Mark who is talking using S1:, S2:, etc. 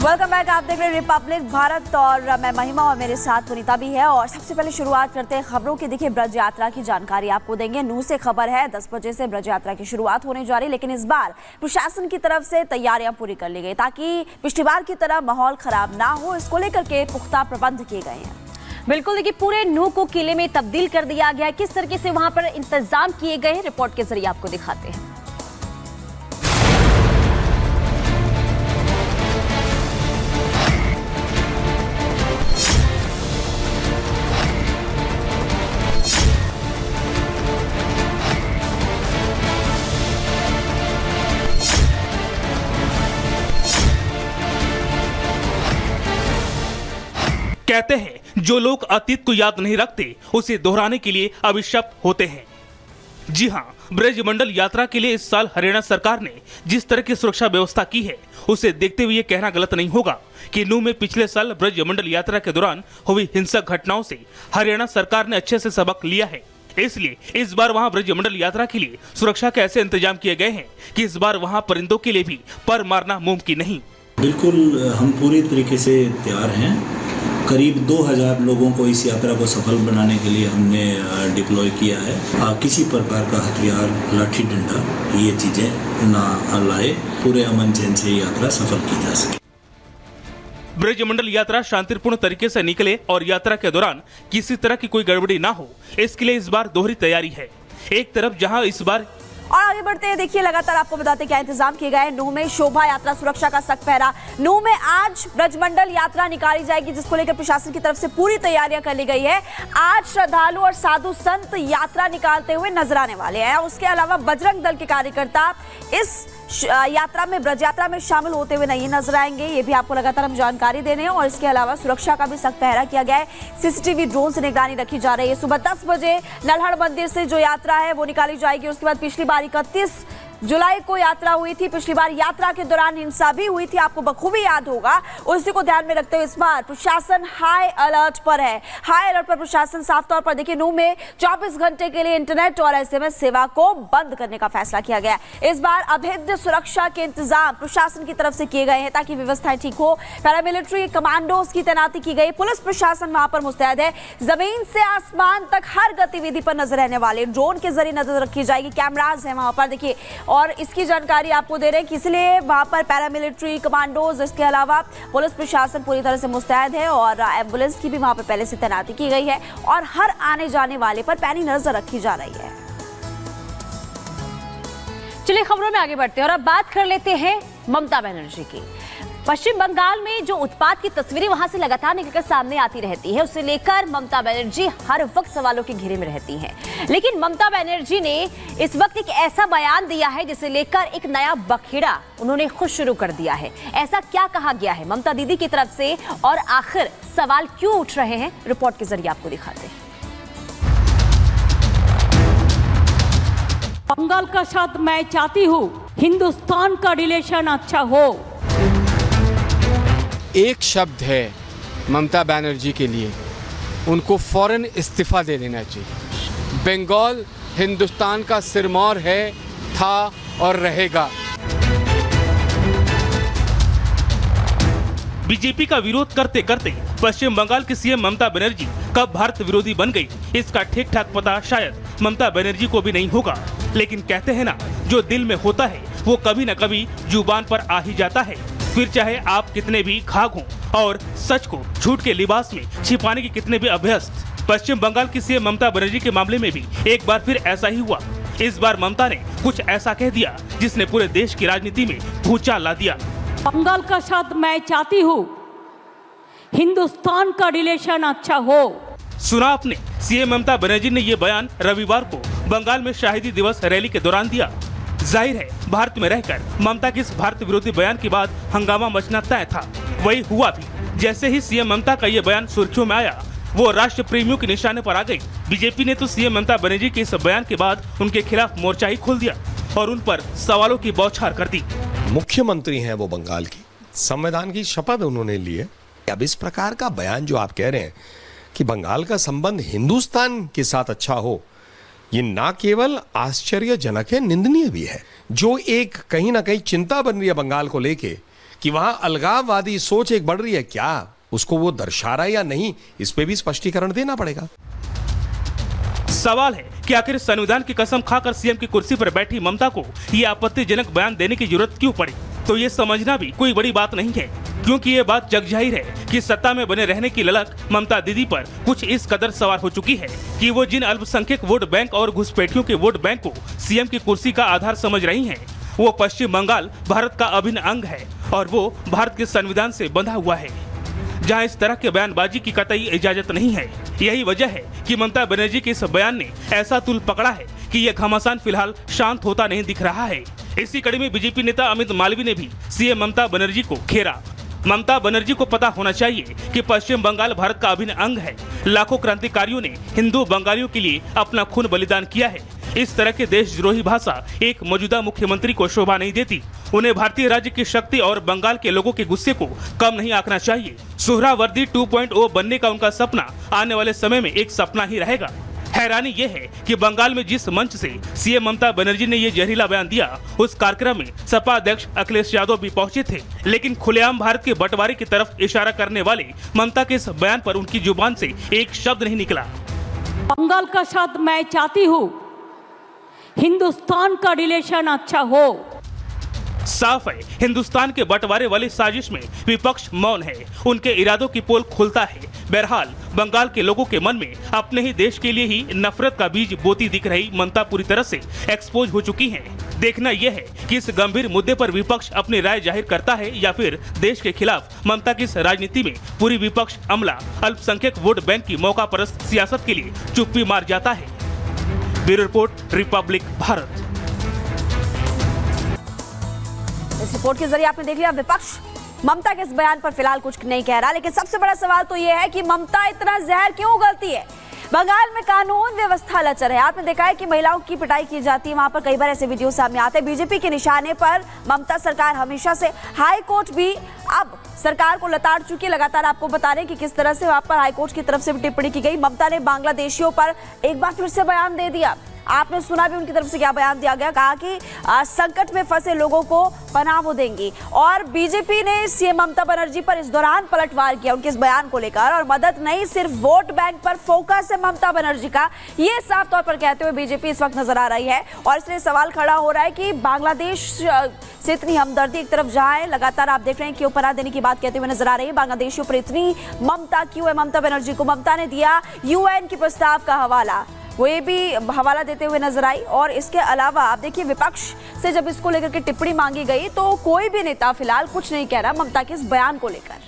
S1: Welcome back. आप देख रहे हैं रिपब्लिक भारत और मैं महिमा और मेरे साथ पुनीता भी है। और सबसे पहले शुरुआत करते हैं खबरों की। देखिए, ब्रज यात्रा की जानकारी आपको देंगे। नूह से खबर है 10 बजे से ब्रज यात्रा की शुरुआत होने जा रही है, लेकिन इस बार प्रशासन की तरफ से तैयारियां पूरी कर ली गई ताकि पिछली बार की तरह माहौल खराब ना हो। इसको लेकर के पुख्ता प्रबंध किए गए हैं।
S2: बिल्कुल, देखिए पूरे नूह को किले में तब्दील कर दिया गया है। किस तरीके से वहां पर इंतजाम किए गए हैं, रिपोर्ट के जरिए आपको दिखाते हैं।
S3: कहते हैं जो लोग अतीत को याद नहीं रखते उसे दोहराने के लिए अभिशप्त होते हैं। जी हां, ब्रजमंडल यात्रा के लिए इस साल हरियाणा सरकार ने जिस तरह की सुरक्षा व्यवस्था की है उसे देखते हुए ये कहना गलत नहीं होगा कि नूह में पिछले साल ब्रजमंडल यात्रा के दौरान हुई हिंसक घटनाओं से हरियाणा सरकार ने अच्छे से सबक लिया है। इसलिए इस बार वहां ब्रजमंडल यात्रा के लिए सुरक्षा के ऐसे इंतजाम किए गए हैं कि इस बार वहां परिंदों के लिए भी पर मारना मुमकिन नहीं।
S4: बिल्कुल, हम पूरी तरीके से तैयार हैं। करीब 2000 लोगों को इस यात्रा को सफल बनाने के लिए हमने डिप्लॉय किया है। किसी प्रकार का हथियार, लाठी डंडा, ये चीजें ना लाए, पूरे अमन चैन से यात्रा सफल की जा सके।
S3: ब्रजमंडल यात्रा शांतिपूर्ण तरीके से निकले और यात्रा के दौरान किसी तरह की कोई गड़बड़ी ना हो, इसके लिए इस बार दोहरी तैयारी है। एक तरफ जहां इस बार
S1: और आगे बढ़ते हैं। देखिए, लगातार आपको बताते क्या इंतजाम किए गए हैं। नूह में शोभा यात्रा सुरक्षा का सख्त पहरा। नूह में आज ब्रजमंडल यात्रा निकाली जाएगी, जिसको लेकर प्रशासन की तरफ से पूरी तैयारियां कर ली गई है। आज श्रद्धालु और साधु संत यात्रा निकालते हुए नजर आने वाले हैं। उसके अलावा बजरंग दल के कार्यकर्ता इस यात्रा में, ब्रज यात्रा में शामिल होते हुए नहीं नजर आएंगे। ये भी आपको लगातार हम जानकारी दे रहे हैं। और इसके अलावा सुरक्षा का भी सख्त पहरा किया गया है। सीसीटीवी ड्रोन से निगरानी रखी जा रही है। सुबह 10 बजे नल्हड़ मंदिर से जो यात्रा है वो निकाली जाएगी। उसके बाद पिछली बार 31 जुलाई को यात्रा हुई थी। पिछली बार यात्रा के दौरान हिंसा भी हुई थी, आपको बखूबी याद होगा। उसी को ध्यान में रखते हुए इस बार प्रशासन हाई अलर्ट पर है। हाई अलर्ट पर प्रशासन साफ तौर पर, देखिए, नूह में 24 घंटे के लिए इंटरनेट और SMS सेवा को बंद करने का फैसला किया गया। इस बार अभेद्य सुरक्षा के इंतजाम प्रशासन की तरफ से किए गए हैं ताकि व्यवस्थाएं ठीक हो। पैरामिलिट्री कमांडोज की तैनाती की गई। पुलिस प्रशासन वहां पर मुस्तैद है। जमीन से आसमान तक हर गतिविधि पर नजर रहने वाले ड्रोन के जरिए नजर रखी जाएगी। कैमराज है वहां पर, देखिए, और इसकी जानकारी आपको दे रहे हैं कि इसलिए वहां पर पैरामिलिट्री कमांडोज, इसके अलावा पुलिस प्रशासन पूरी तरह से मुस्तैद है। और एम्बुलेंस की भी वहां पर पहले से तैनाती की गई है और हर आने जाने वाले पर पैनी नजर रखी जा रही है।
S2: चलिए खबरों में आगे बढ़ते हैं और अब बात कर लेते हैं ममता बनर्जी की। पश्चिम बंगाल में जो उत्पात की तस्वीरें वहां से लगातार निकलकर सामने आती रहती है, उसे लेकर ममता बनर्जी हर वक्त सवालों के घेरे में रहती हैं। लेकिन ममता बनर्जी ने इस वक्त एक ऐसा बयान दिया है जिसे लेकर एक नया बखेड़ा उन्होंने खुद शुरू कर दिया है। ऐसा क्या कहा गया है ममता दीदी की तरफ से और आखिर सवाल क्यों उठ रहे हैं, रिपोर्ट के जरिए आपको दिखाते हैं।
S5: बंगाल का साथ मैं चाहती हूँ हिंदुस्तान का रिलेशन अच्छा हो।
S6: एक शब्द है ममता बनर्जी के लिए, उनको फौरन इस्तीफा दे देना चाहिए। बंगाल हिंदुस्तान का सिरमौर है, था और रहेगा।
S3: बीजेपी का विरोध करते करते पश्चिम बंगाल की सीएम ममता बनर्जी कब भारत विरोधी बन गई, इसका ठीक ठाक पता शायद ममता बनर्जी को भी नहीं होगा। लेकिन कहते हैं ना, जो दिल में होता है वो कभी न कभी जुबान पर आ ही जाता है। फिर चाहे आप कितने भी खाक हों और सच को झूठ के लिबास में छिपाने के कितने भी अभ्यस्त। पश्चिम बंगाल की सीएम ममता बनर्जी के मामले में भी एक बार फिर ऐसा ही हुआ। इस बार ममता ने कुछ ऐसा कह दिया जिसने पूरे देश की राजनीति में भूचाल ला दिया।
S5: बंगाल का साथ मैं चाहती हूँ हिंदुस्तान का रिलेशन अच्छा हो।
S3: सुना आपने, सीएम ममता बनर्जी ने ये बयान रविवार को बंगाल में शहीदी दिवस रैली के दौरान दिया। जाहिर है, भारत में रहकर ममता के इस भारत विरोधी बयान के बाद हंगामा मचना तय था। वही हुआ भी। जैसे ही सीएम ममता का ये बयान सुर्खियों में आया, वो राष्ट्र प्रेमियों के निशाने पर आ गई। बीजेपी ने तो सीएम ममता बनर्जी के इस बयान के बाद उनके खिलाफ मोर्चा ही खोल दिया और उन पर सवालों की बौछार कर दी।
S7: मुख्यमंत्री हैं वो बंगाल की, संविधान की शपथ उन्होंने ली है। अब इस प्रकार का बयान जो आप कह रहे हैं कि बंगाल का संबंध हिंदुस्तान के साथ अच्छा हो, ये ना केवल आश्चर्यजनक है, निंदनीय भी है। जो एक कहीं ना कहीं चिंता बन रही है बंगाल को लेके कि वहां अलगाववादी सोच एक बढ़ रही है क्या, उसको वो दर्शा रहा है या नहीं, इस पे भी स्पष्टीकरण देना पड़ेगा।
S3: सवाल है कि आखिर संविधान की कसम खाकर सीएम की कुर्सी पर बैठी ममता को ये आपत्तिजनक बयान देने की जरूरत क्यों पड़ी? तो ये समझना भी कोई बड़ी बात नहीं है, क्योंकि ये बात जग जाहिर है कि सत्ता में बने रहने की ललक ममता दीदी पर कुछ इस कदर सवार हो चुकी है कि वो जिन अल्पसंख्यक वोट बैंक और घुसपैठियों के वोट बैंक को सीएम की कुर्सी का आधार समझ रही हैं, वो पश्चिम बंगाल भारत का अभिन्न अंग है और वो भारत के संविधान से बंधा हुआ है, जहां इस तरह के बयानबाजी की कतई इजाजत नहीं है। यही वजह है कि ममता बनर्जी के इस बयान ने ऐसा तुल पकड़ा है कि यह घमासान फिलहाल शांत होता नहीं दिख रहा है। इसी कड़ी में बीजेपी नेता अमित मालवीय ने भी सीएम ममता बनर्जी को घेरा। ममता बनर्जी को पता होना चाहिए कि पश्चिम बंगाल भारत का अभिन्न अंग है। लाखों क्रांतिकारियों ने हिंदू बंगालियों के लिए अपना खून बलिदान किया है। इस तरह के देशद्रोही भाषा एक मौजूदा मुख्यमंत्री को शोभा नहीं देती। उन्हें भारतीय राज्य की शक्ति और बंगाल के लोगों के गुस्से को कम नहीं आंकना चाहिए। सुहरावर्दी 2.0 बनने का उनका सपना आने वाले समय में एक सपना ही रहेगा। हैरानी यह है कि बंगाल में जिस मंच से सीएम ममता बनर्जी ने ये जहरीला बयान दिया, उस कार्यक्रम में सपा अध्यक्ष अखिलेश यादव भी पहुंचे थे, लेकिन खुलेआम भारत के बंटवारे की तरफ इशारा करने वाले ममता के इस बयान पर उनकी जुबान से एक शब्द नहीं निकला।
S5: बंगाल का साथ मैं चाहती हूँ हिंदुस्तान का रिलेशन अच्छा हो।
S3: साफ है, हिंदुस्तान के बंटवारे वाली साजिश में विपक्ष मौन है, उनके इरादों की पोल खुलता है। बहरहाल बंगाल के लोगों के मन में अपने ही देश के लिए ही नफरत का बीज बोती दिख रही ममता पूरी तरह से एक्सपोज हो चुकी हैं। देखना यह है कि इस गंभीर मुद्दे पर विपक्ष अपनी राय जाहिर करता है या फिर देश के खिलाफ ममता की इस राजनीति में पूरी विपक्ष अमला अल्पसंख्यक वोट बैंक की मौका परस्त सियासत के लिए चुप्पी मार जाता है। Bureau report, Republic Bharat.
S1: इस रिपोर्ट के जरिए आपने देख लिया विपक्ष ममता के इस बयान पर फिलहाल कुछ नहीं कह रहा, लेकिन सबसे बड़ा सवाल तो यह है कि ममता इतना जहर क्यों उगलती है। बंगाल में कानून व्यवस्था लचर है। आपने देखा है कि महिलाओं की पिटाई की जाती है, वहां पर कई बार ऐसे वीडियो सामने आते हैं। बीजेपी के निशाने पर ममता सरकार हमेशा से, हाई कोर्ट भी अब सरकार को लताड़ चुकी है। लगातार आपको बता रहे हैं कि किस तरह से वहां पर हाई कोर्ट की तरफ से भी टिप्पणी की गई। ममता ने बांग्लादेशियों पर एक बार फिर से बयान दे दिया। आपने सुना भी उनकी तरफ से क्या बयान दिया गया, कहा कि संकट में फंसे लोगों को पनाह वो देंगी। और बीजेपी ने सीएम ममता बनर्जी पर इस दौरान पलटवार किया उनके इस बयान को लेकर, और मदद नहीं सिर्फ वोट बैंक पर फोकस है ममता बनर्जी का, ये साफ तौर पर कहते हुए बीजेपी इस वक्त नजर आ रही है। और इसलिए सवाल खड़ा हो रहा है कि बांग्लादेश से इतनी हमदर्दी एक तरफ जहां है, लगातार आप देख रहे हैं कि पनाह देने की बात कहते हुए नजर आ रही है। बांग्लादेशियों पर इतनी ममता क्यों है ममता बनर्जी को? ममता ने दिया यूएन के प्रस्ताव का हवाला, वो ये भी हवाला देते हुए नजर आई। और इसके अलावा आप देखिए विपक्ष से जब इसको लेकर के टिप्पणी मांगी गई तो कोई भी नेता फिलहाल कुछ नहीं कह रहा ममता के इस बयान को लेकर।